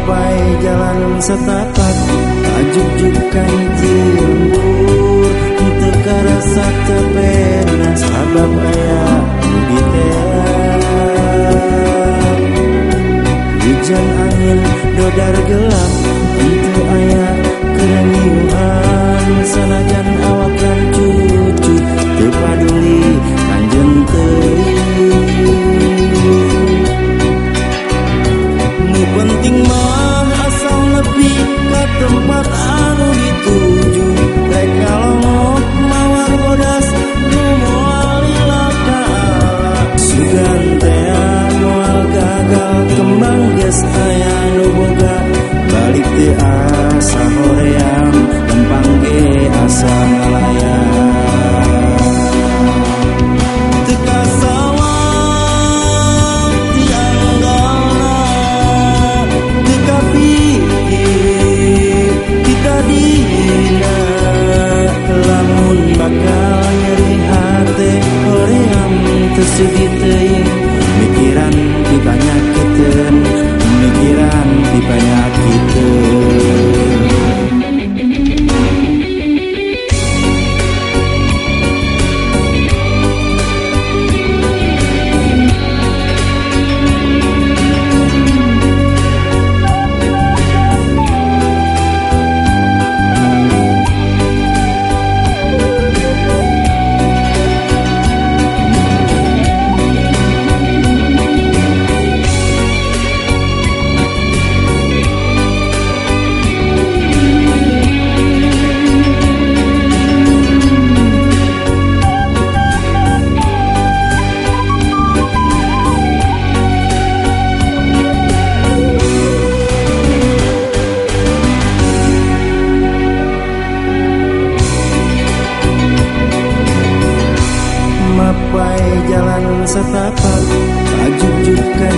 mapai jalan setapak ajuk-juk ka hiji lembur teu karasa capena sabab aya di hujan angin dodar gelap teu aya kerengiuhan sanajan awakan cucu teu paduli kanjeun teuing nu penting mah asal nepi ka tempat anu dituju rek kalongok mawar bodas nu moal lila kaala sugan teh moal gagal kembang geus aya nu boga balik teh asa hoream lempang ge asa ngalayang teu kasawang ti anggalna teu kapikir kita dina lamun bakal nyeri hate hoream teu sudi teuing mikiran di panyakiteun mikiran di panyakiteun mapai jalan setapak ajuk-juk ka